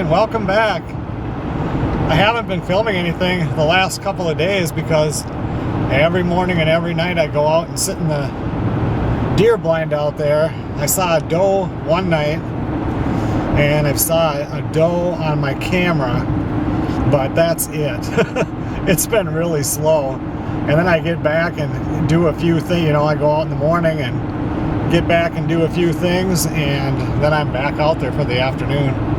and welcome back. I haven't been filming anything the last couple of days because every morning and every night I go out and sit in the deer blind out there. I saw a doe one night and I saw a doe on my camera, but that's it. It's been really slow. And then I get back and do a few things, I go out in the morning and get back and do a few things, and then I'm back out there for the afternoon.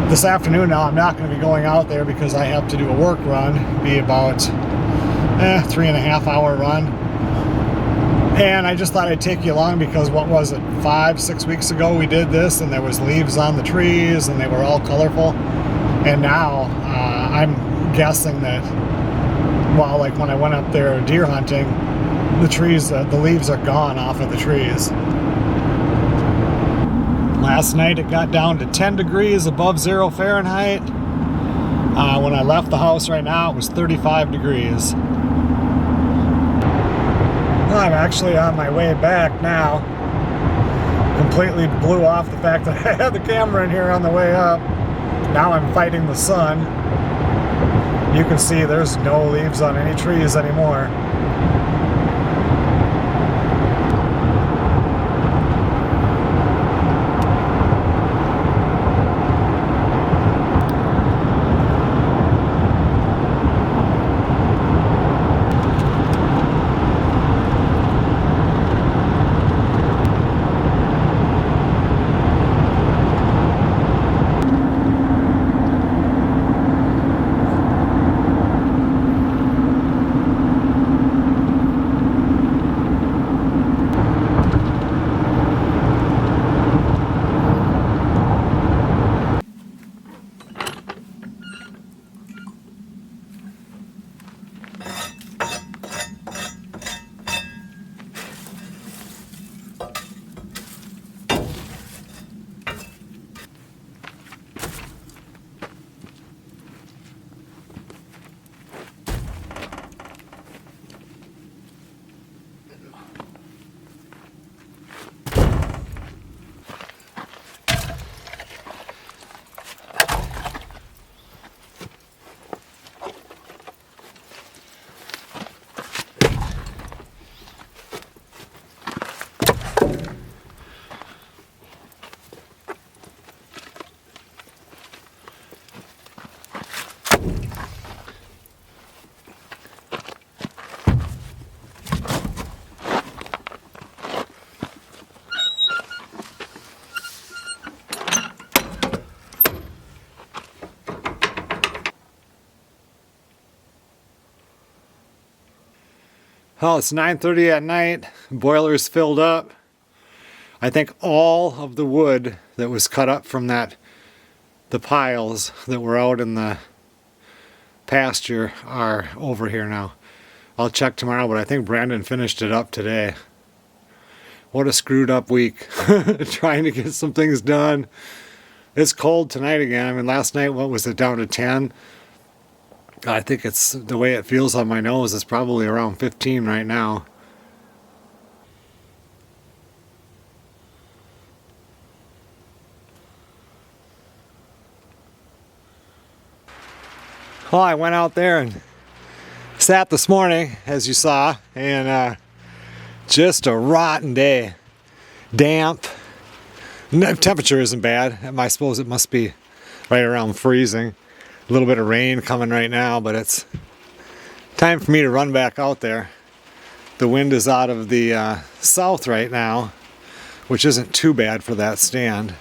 This afternoon now I'm not going to be going out there because I have to do a work run, be about 3.5 hour run. And I just thought I'd take you along because what was it, 5-6 weeks ago we did this and there was leaves on the trees and they were all colorful. And now I'm guessing that, well, like when I went up there deer hunting, the trees, the leaves are gone off of the trees. Last night it got down to 10 degrees above 0 Fahrenheit. When I left the house right now, it was 35 degrees. Well, I'm actually on my way back now. Completely blew off the fact that I had the camera in here on the way up. Now I'm fighting the sun. You can see there's no leaves on any trees anymore. Well, it's 9:30 at night, boiler's filled up. I think all of the wood that was cut up from the piles that were out in the pasture are over here now. I'll check tomorrow, but I think Brandon finished it up today. What a screwed up week, trying to get some things done. It's cold tonight again. I mean, last night, what was it, down to 10? I think it's the way it feels on my nose. It's probably around 15 right now. Well, I went out there and sat this morning, as you saw, and just a rotten day. Damp. No, temperature isn't bad. I suppose it must be right around freezing. A little bit of rain coming right now, but it's time for me to run back out there. The wind is out of the south right now, which isn't too bad for that stand.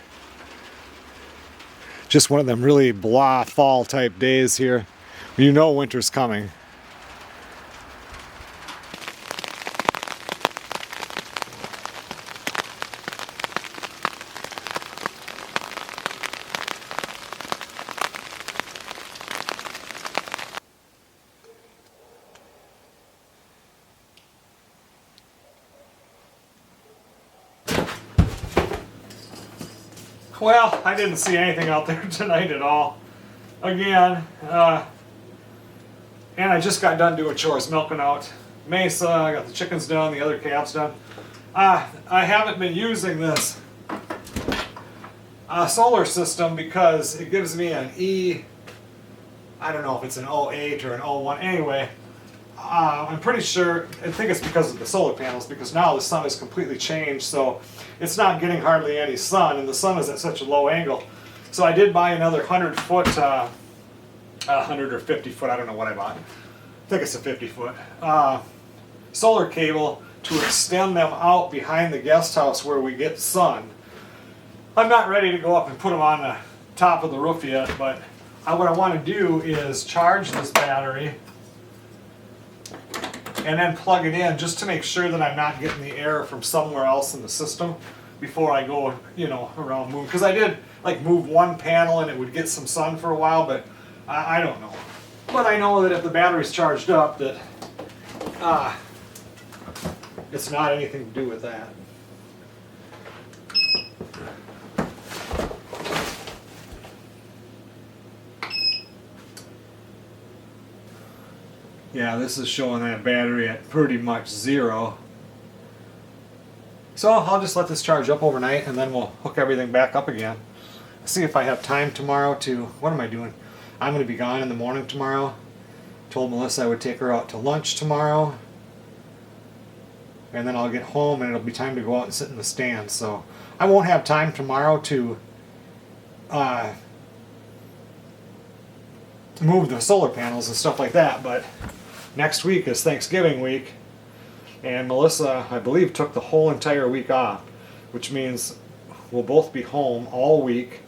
Just one of them really blah fall type days here. You know winter's coming. Well, I didn't see anything out there tonight at all. Again, and I just got done doing chores, milking out Mesa. I got the chickens done, the other calves done. I haven't been using this solar system because it gives me an E, I don't know if it's an O8 or an O1. Anyway, I'm pretty sure, I think it's because of the solar panels, because now the sun has completely changed, so it's not getting hardly any sun, and the sun is at such a low angle. So I did buy another 100 foot, 100 or 50 foot, I don't know what I bought. I think it's a 50 foot, solar cable to extend them out behind the guest house where we get sun. I'm not ready to go up and put them on the top of the roof yet, but what I want to do is charge this battery and then plug it in just to make sure that I'm not getting the air from somewhere else in the system before I go, you know, around move. Because I did like move one panel and it would get some sun for a while, but I don't know. But I know that if the battery's charged up, that it's not anything to do with that. Yeah, this is showing that battery at pretty much 0. So I'll just let this charge up overnight and then we'll hook everything back up again. See if I have time tomorrow to, what am I doing? I'm going to be gone in the morning tomorrow. Told Melissa I would take her out to lunch tomorrow. And then I'll get home and it'll be time to go out and sit in the stand. So I won't have time tomorrow to move the solar panels and stuff like that, but next week is Thanksgiving week, and Melissa, I believe, took the whole entire week off, which means we'll both be home all week,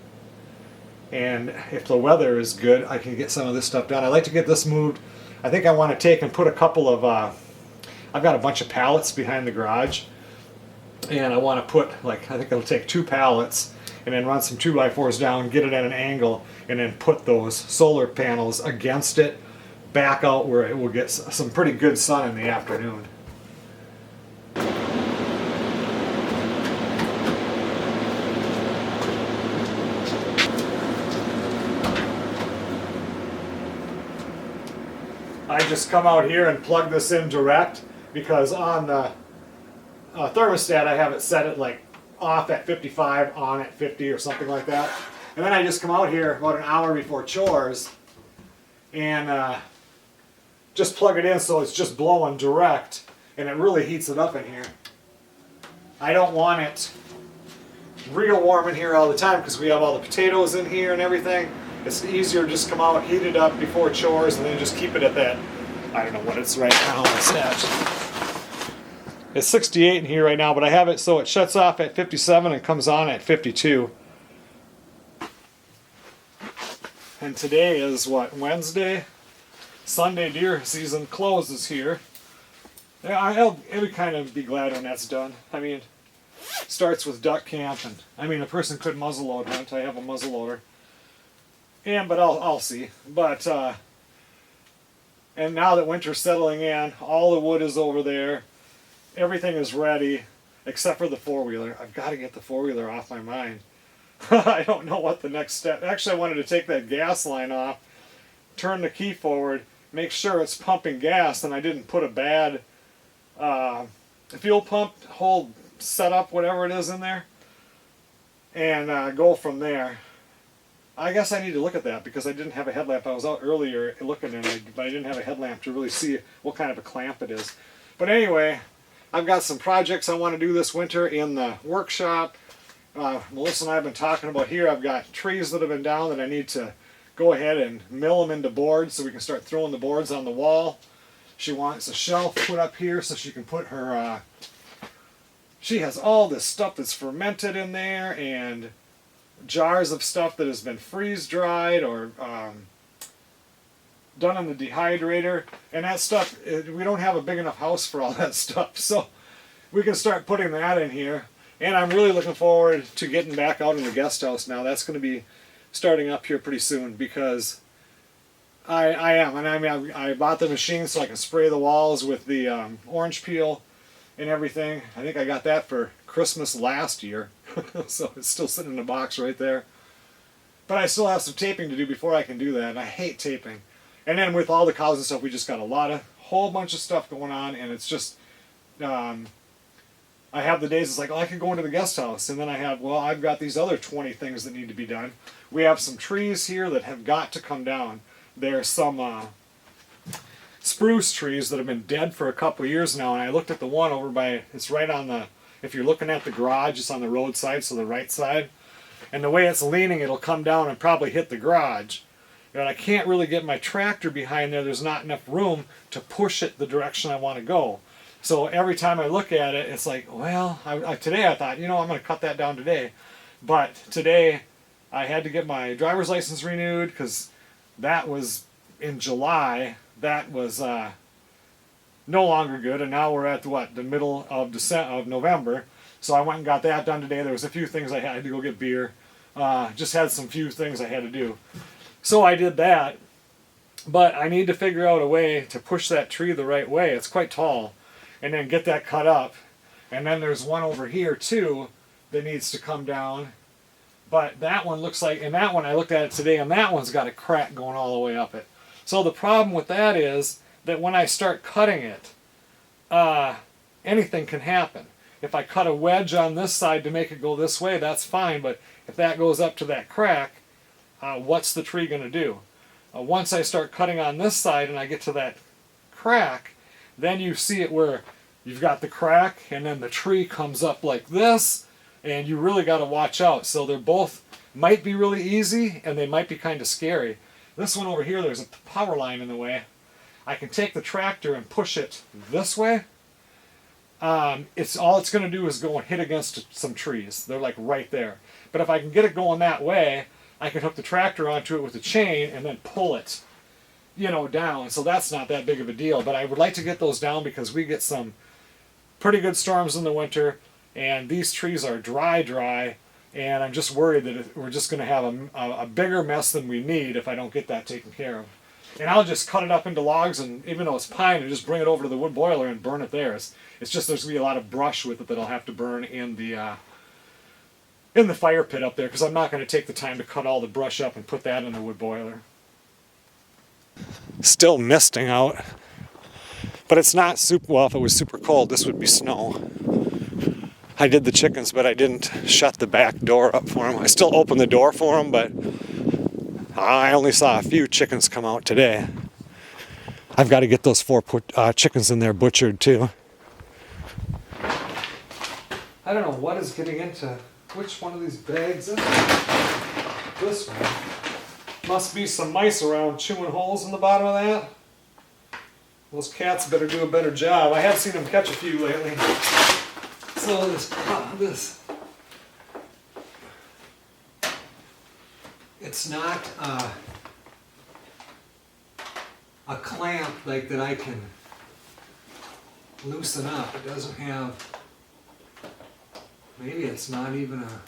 and if the weather is good, I can get some of this stuff done. I'd like to get this moved. I think I want to take and put a couple of, I've got a bunch of pallets behind the garage, and I want to put, like, I think it'll take 2 pallets, and then run some 2x4s down, get it at an angle, and then put those solar panels against it, back out where it will get some pretty good sun in the afternoon. I just come out here and plug this in direct because on the thermostat I have it set at like off at 55, on at 50 or something like that. And then I just come out here about an hour before chores and just plug it in so it's just blowing direct, and it really heats it up in here. I don't want it real warm in here all the time because we have all the potatoes in here and everything. It's easier to just come out, heat it up before chores, and then just keep it at that, I don't know what it's right now. It's 68 in here right now, but I have it so it shuts off at 57 and comes on at 52. And today is what, Wednesday? Sunday deer season closes here. Yeah, I'll kind of be glad when that's done. I mean, it starts with duck camp, and I mean, a person could muzzleload hunt. I have a muzzleloader. But I'll see. But and now that winter's settling in, all the wood is over there. Everything is ready, except for the 4-wheeler. I've got to get the 4-wheeler off my mind. I don't know what the next step. Actually, I wanted to take that gas line off, turn the key forward, make sure it's pumping gas, and I didn't put a bad fuel pump whole setup, whatever it is in there, and go from there. I guess I need to look at that because I didn't have a headlamp. I was out earlier looking at it, but I didn't have a headlamp to really see what kind of a clamp it is. But anyway, I've got some projects I want to do this winter in the workshop. Melissa and I have been talking about here. I've got trees that have been down that I need to go ahead and mill them into boards so we can start throwing the boards on the wall. She wants a shelf put up here so she can put her, she has all this stuff that's fermented in there and jars of stuff that has been freeze-dried or done in the dehydrator. And that stuff, we don't have a big enough house for all that stuff. So we can start putting that in here. And I'm really looking forward to getting back out in the guest house now. That's going to be starting up here pretty soon because I am. And I mean, I bought the machine so I can spray the walls with the orange peel and everything. I think I got that for Christmas last year. So it's still sitting in a box right there. But I still have some taping to do before I can do that. And I hate taping. And then with all the cows and stuff, we just got a whole bunch of stuff going on. And it's just... I have the days it's like, oh, I could go into the guest house, and then I have, well, I've got these other 20 things that need to be done. We have some trees here that have got to come down. There's some spruce trees that have been dead for a couple of years now, and I looked at the one over by, it's right on the, if you're looking at the garage, it's on the roadside, so the right side. And the way it's leaning, it'll come down and probably hit the garage. And I can't really get my tractor behind there. There's not enough room to push it the direction I want to go. So every time I look at it, it's like, well, today I thought, you know, I'm going to cut that down today. But today I had to get my driver's license renewed because that was in July. That was no longer good. And now we're at, what, the middle of November. So I went and got that done today. There was a few things I had to go get beer. Just had some few things I had to do. So I did that. But I need to figure out a way to push that tree the right way. It's quite tall. And then get that cut up. And then there's one over here too that needs to come down. But that one looks like, and that one I looked at it today, and that one's got a crack going all the way up it. So the problem with that is that when I start cutting it, anything can happen. If I cut a wedge on this side to make it go this way, that's fine. But if that goes up to that crack, what's the tree going to do? Once I start cutting on this side and I get to that crack, then you see it where you've got the crack and then the tree comes up like this, and you really got to watch out. So they're both might be really easy and they might be kind of scary. This one over here, there's a power line in the way. I can take the tractor and push it this way. It's going to do is go and hit against some trees. They're like right there. But if I can get it going that way, I can hook the tractor onto it with a chain and then pull it, you know, down. So that's not that big of a deal. But I would like to get those down because we get some pretty good storms in the winter, and these trees are dry, and I'm just worried that we're just going to have a bigger mess than we need if I don't get that taken care of. And I'll just cut it up into logs, and even though it's pine, and just bring it over to the wood boiler and burn it there. It's just there's going to be a lot of brush with it that I'll have to burn in the fire pit up there, because I'm not going to take the time to cut all the brush up and put that in the wood boiler. Still misting out, but it's not super, well, if it was super cold, this would be snow. I did the chickens, but I didn't shut the back door up for them. I still opened the door for them, but I only saw a few chickens come out today. I've got to get those 4 chickens in there butchered too. I don't know what is getting into which one of these bags is it? This one. Must be some mice around chewing holes in the bottom of that. Those cats better do a better job. I have seen them catch a few lately. So this it's not a clamp like that I can loosen up. It doesn't have, maybe it's not even a,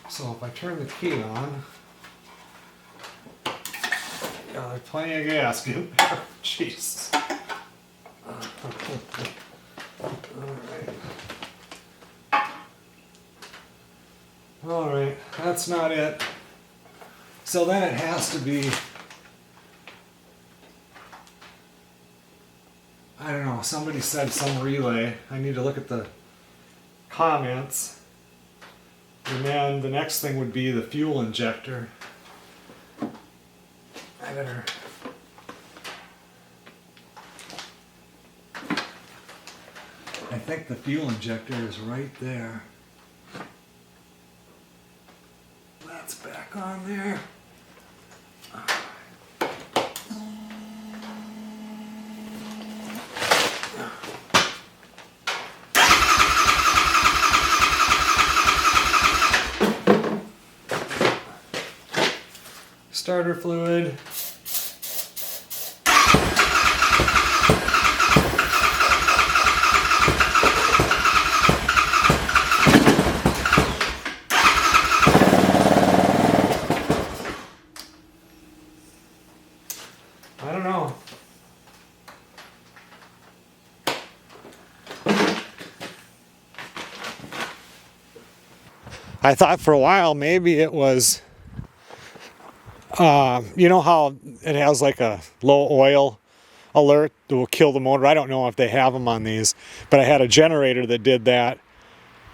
so if I turn the key on, there's plenty of gas in there. Jesus. Alright, that's not it. So then it has to be, I don't know, somebody said some relay. I need to look at the comments. And then the next thing would be the fuel injector. I better... I think the fuel injector is right there. That's back on there. Starter fluid. I don't know. I thought for a while maybe it was, you know how it has like a low oil alert that will kill the motor. I don't know if they have them on these, but I had a generator that did that,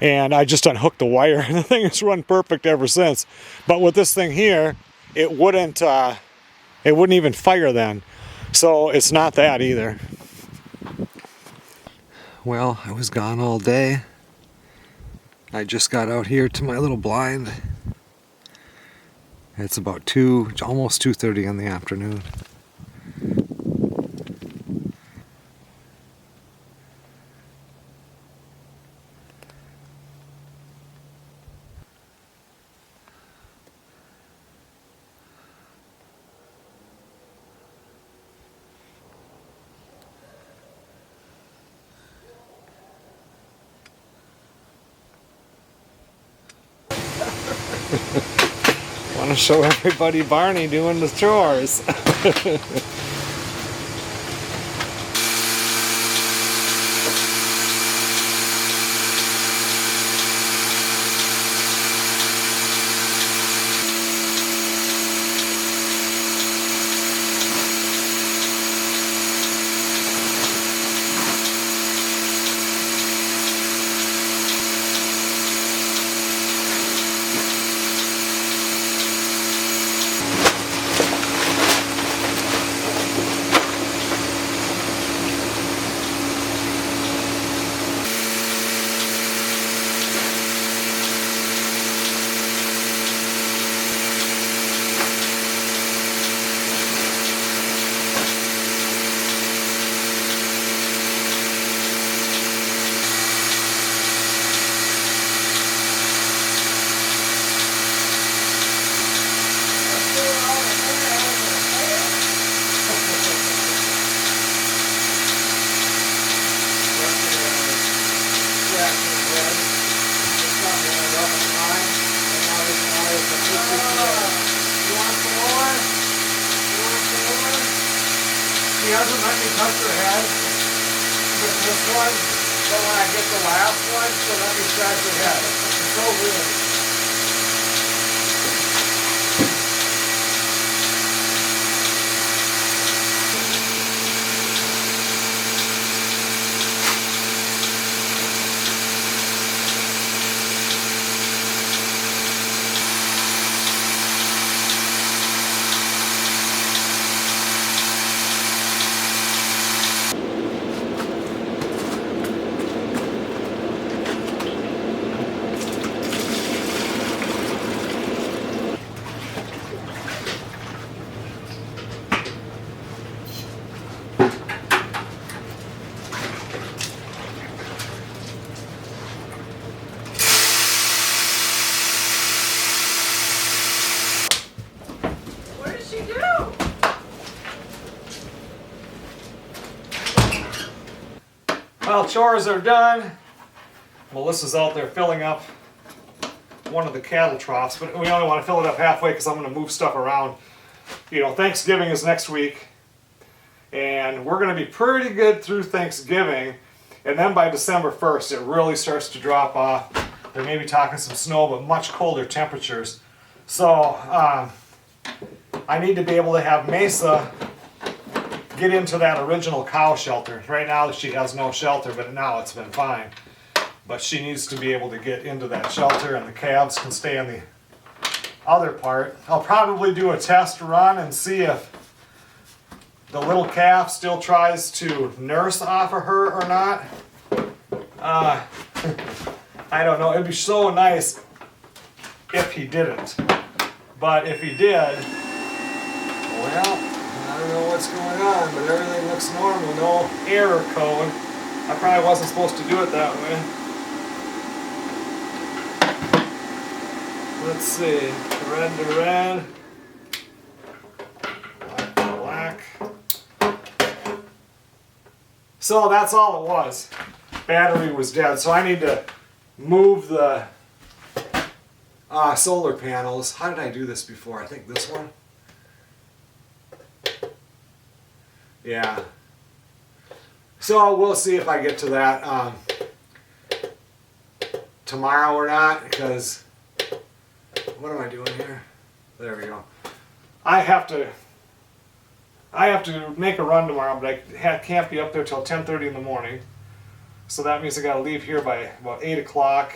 and I just unhooked the wire and the thing has run perfect ever since. But with this thing here, it wouldn't even fire then. So it's not that either. Well, I was gone all day. I just got out here to my little blind. It's about almost 2:30 in the afternoon. Want to show everybody Barney doing the chores. She hasn't let me touch her head with this one, but when I get the last one, she'll let me scratch her head. It's so weird. Well, chores are done. Melissa's out there filling up one of the cattle troughs, but we only want to fill it up halfway because I'm going to move stuff around. You know, Thanksgiving is next week, and we're going to be pretty good through Thanksgiving, and then by December 1st it really starts to drop off. They may be talking some snow, but much colder temperatures. So I need to be able to have Mesa get into that original cow shelter. Right now she has no shelter, but now it's been fine. But she needs to be able to get into that shelter, and the calves can stay in the other part. I'll probably do a test run and see if the little calf still tries to nurse off of her or not. I don't know. It'd be so nice if he didn't. But if he did, well, I don't know what's going on, but everything looks normal. No error code. I probably wasn't supposed to do it that way. Let's see. Red to red. Black to black. So that's all it was. Battery was dead. So I need to move the solar panels. How did I do this before? I think this one. Yeah. So we'll see if I get to that tomorrow or not, because what am I doing here? There we go. I have to make a run tomorrow, but I can't be up there till 10:30 in the morning. So that means I got to leave here by about 8 o'clock,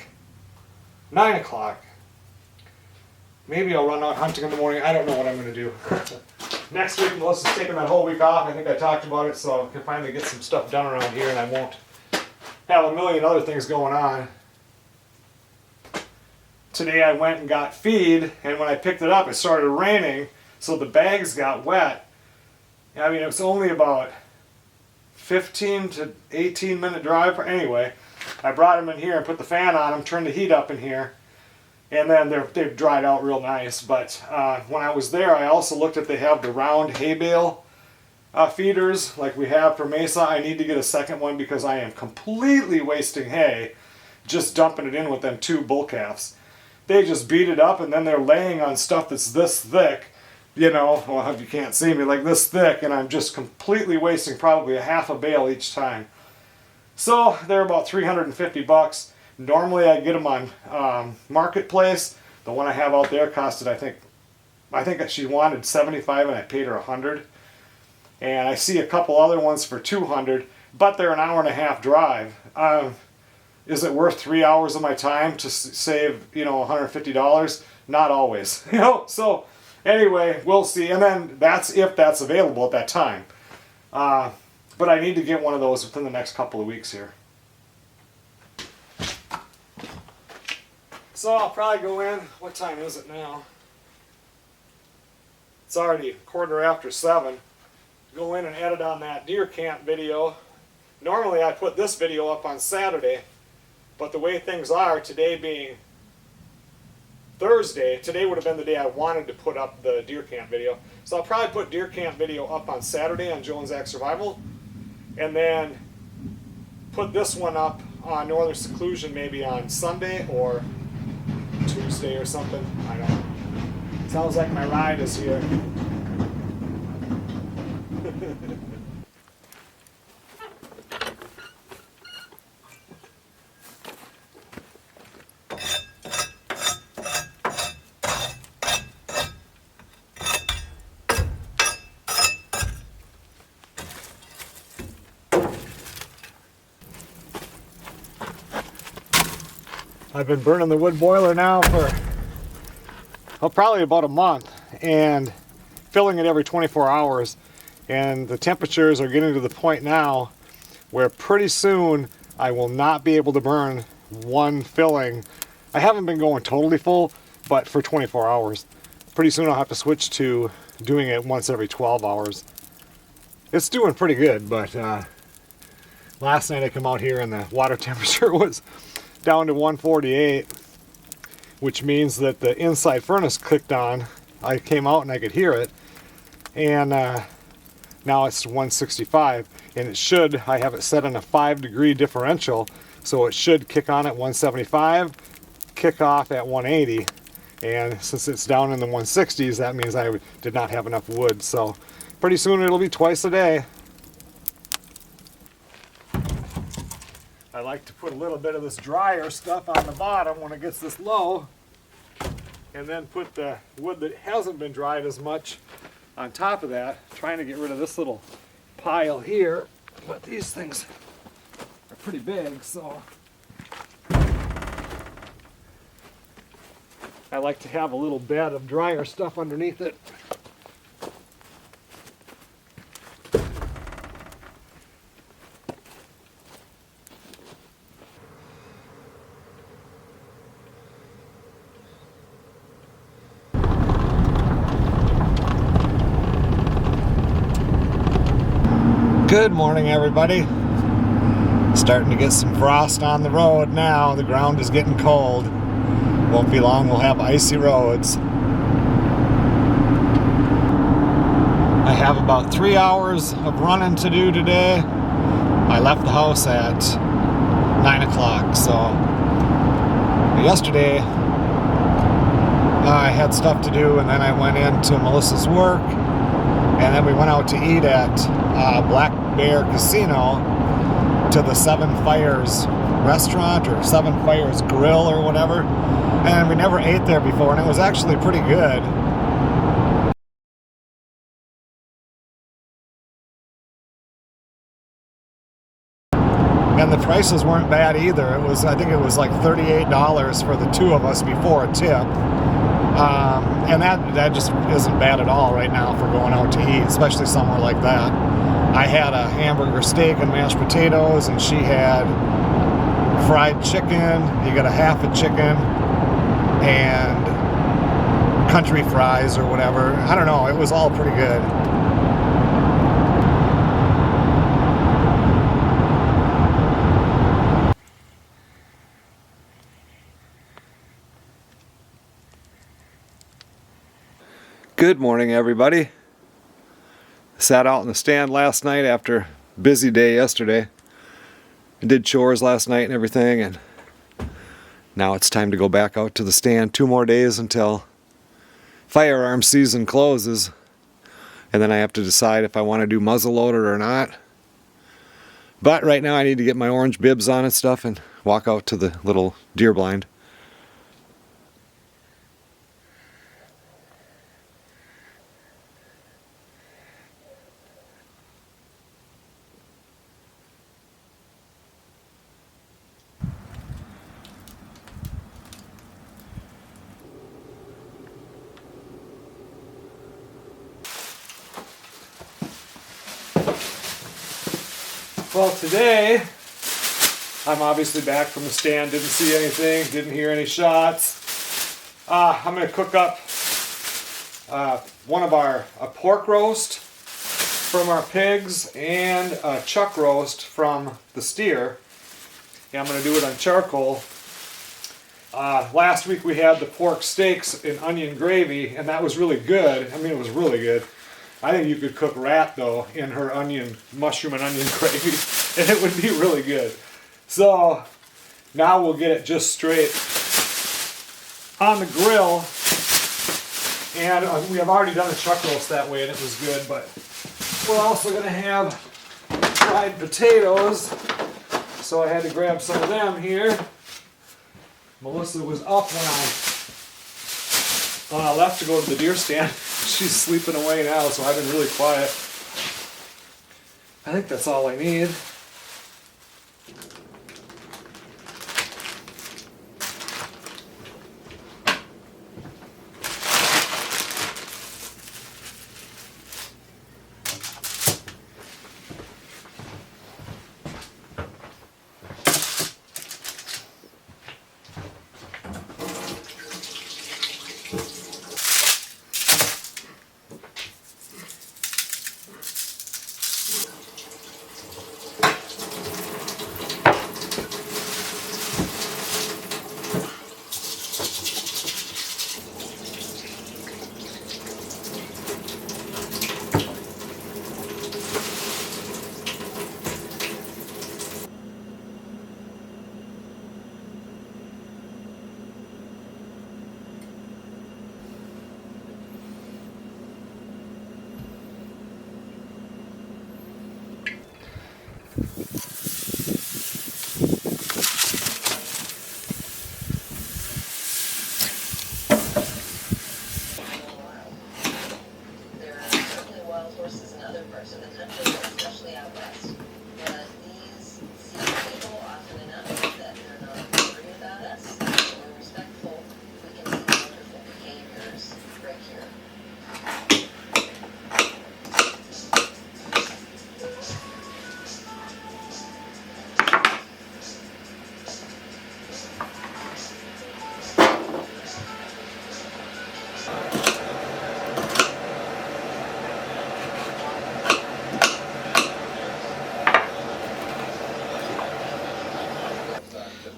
9 o'clock. Maybe I'll run out hunting in the morning. I don't know what I'm going to do. Next week, Melissa's taking that whole week off. I think I talked about it, so I can finally get some stuff done around here, and I won't have a million other things going on. Today I went and got feed, and when I picked it up, it started raining, so the bags got wet. I mean, it was only about 15 to 18 minute drive. Anyway, I brought them in here and put the fan on them, turned the heat up in here, and then they've dried out real nice. But when I was there, I also looked at they have the round hay bale feeders like we have for Mesa. I need to get a second one because I am completely wasting hay just dumping it in with them 2 bull calves. They just beat it up and then they're laying on stuff that's this thick, you know, well, if you can't see me, like this thick, and I'm just completely wasting probably a half a bale each time. So they're about $350. Normally I get them on Marketplace. The one I have out there costed, I think she wanted $75 and I paid her $100. And I see a couple other ones for $200, but they're an hour and a half drive. Is it worth 3 hours of my time to save, you know, $150? Not always, you know. So anyway, we'll see. And then that's if that's available at that time. But I need to get one of those within the next couple of weeks here. So I'll probably go in. What time is it now? It's already 7:15. Go in and edit on that deer camp video. Normally I put this video up on Saturday, but the way things are, today being Thursday, today would have been the day I wanted to put up the deer camp video. So I'll probably put deer camp video up on Saturday on Joe and Zach Survival, and then put this one up on Northern Seclusion maybe on Sunday or Tuesday or something. I don't know. Sounds like my ride is here. I've been burning the wood boiler now for probably about a month and filling it every 24 hours. And the temperatures are getting to the point now where pretty soon I will not be able to burn one filling. I haven't been going totally full, but for 24 hours. Pretty soon I'll have to switch to doing it once every 12 hours. It's doing pretty good, but last night I come out here and the water temperature was down to 148, which means that the inside furnace clicked on. I came out and I could hear it, and now it's 165, and it should, I have it set on a 5-degree differential, so it should kick on at 175, kick off at 180, and since it's down in the 160s, that means I did not have enough wood, so pretty soon it'll be twice a day. I like to put a little bit of this drier stuff on the bottom when it gets this low, and then put the wood that hasn't been dried as much on top of that, trying to get rid of this little pile here, but these things are pretty big, so I like to have a little bed of drier stuff underneath it. Good morning, everybody. Starting to get some frost on the road now. The ground is getting cold. Won't be long, we'll have icy roads. I have about 3 hours of running to do today. I left the house at 9 o'clock, so yesterday I had stuff to do, and then I went into Melissa's work, and then we went out to eat at Black Bear Casino to the Seven Fires restaurant or Seven Fires Grill or whatever, and we never ate there before, and it was actually pretty good. And the prices weren't bad either. It was, I think it was like $38 for the two of us before a tip. And that just isn't bad at all right now for going out to eat, especially somewhere like that. I had a hamburger steak and mashed potatoes, and she had fried chicken. You got a half a chicken and country fries or whatever. I don't know. It was all pretty good. Good morning, everybody. Sat out in the stand last night after a busy day yesterday. I did chores last night and everything, and now it's time to go back out to the stand. 2 more days until firearm season closes, and then I have to decide if I want to do muzzleloader or not. But right now I need to get my orange bibs on and stuff and walk out to the little deer blind. Well, today, I'm obviously back from the stand, didn't see anything, didn't hear any shots. I'm going to cook up a pork roast from our pigs and a chuck roast from the steer. And I'm going to do it on charcoal. Last week we had the pork steaks in onion gravy, and that was really good. I mean, it was really good. I think you could cook rat, though, in her mushroom and onion gravy, and it would be really good. So, now we'll get it just straight on the grill. And we have already done a chuck roast that way, and it was good, but we're also going to have fried potatoes, so I had to grab some of them here. Melissa was up when I left to go to the deer stand. She's sleeping away now, so I've been really quiet. I think that's all I need.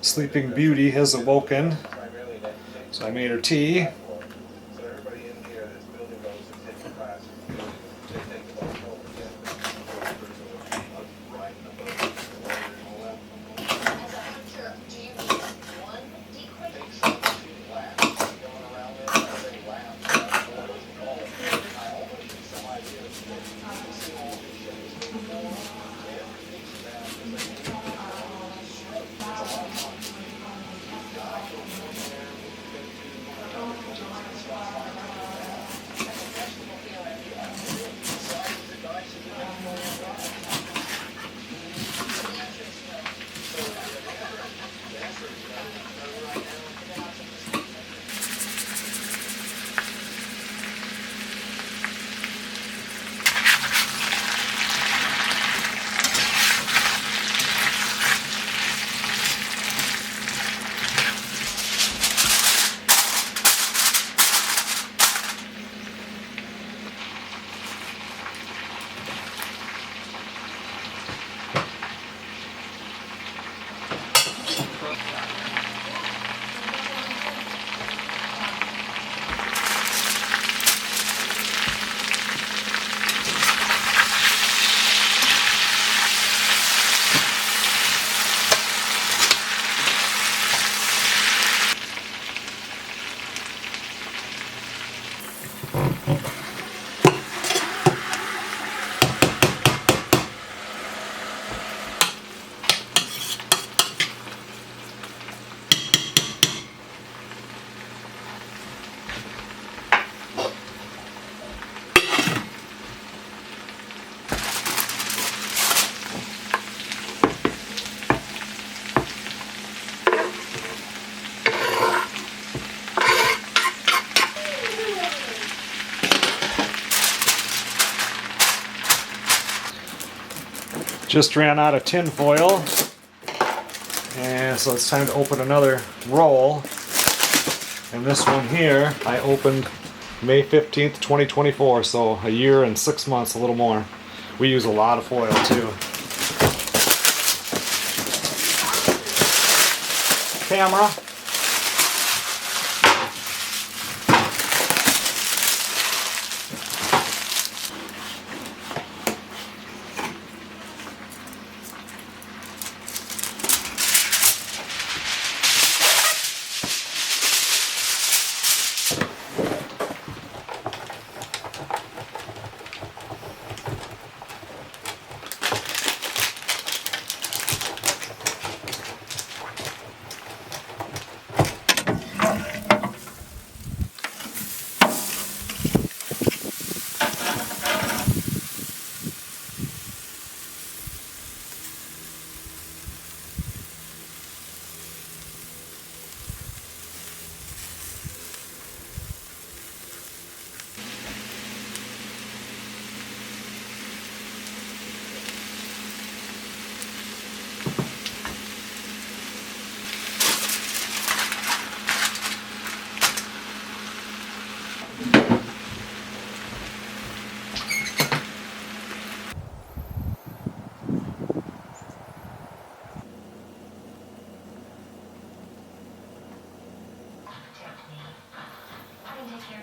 Sleeping Beauty has awoken, so I made her tea. Just ran out of tin foil, and so it's time to open another roll. And this one here I opened May 15th, 2024, so a year and 6 months, a little more. We use a lot of foil too. Camera.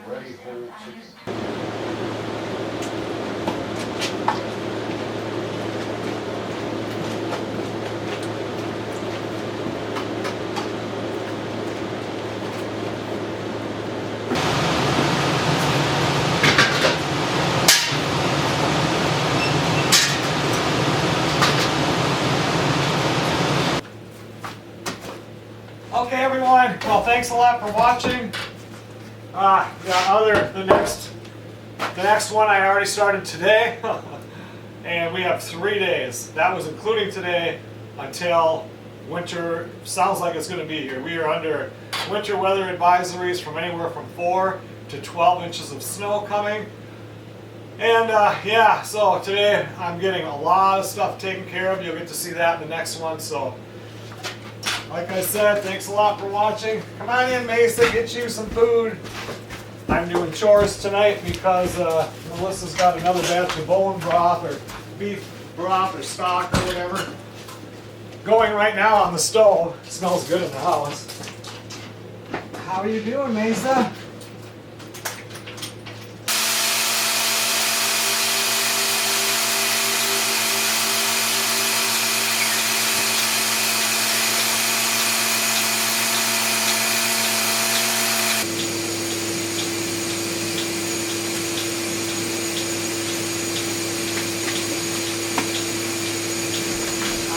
Ready, hold, okay, everyone. Well, thanks a lot for watching. The next one I already started today, and we have 3 days. That was including today until winter. Sounds like it's going to be here. We are under winter weather advisories from anywhere from 4 to 12 inches of snow coming. And yeah, so today I'm getting a lot of stuff taken care of. You'll get to see that in the next one. So, like I said, thanks a lot for watching. Come on in, Mesa, get you some food. I'm doing chores tonight because Melissa's got another batch of bone broth or beef broth or stock or whatever going right now on the stove. It smells good in the house. How are you doing, Mesa?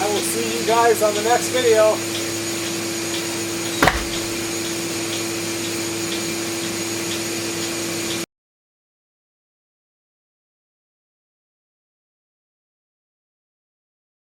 I will see you guys on the next video.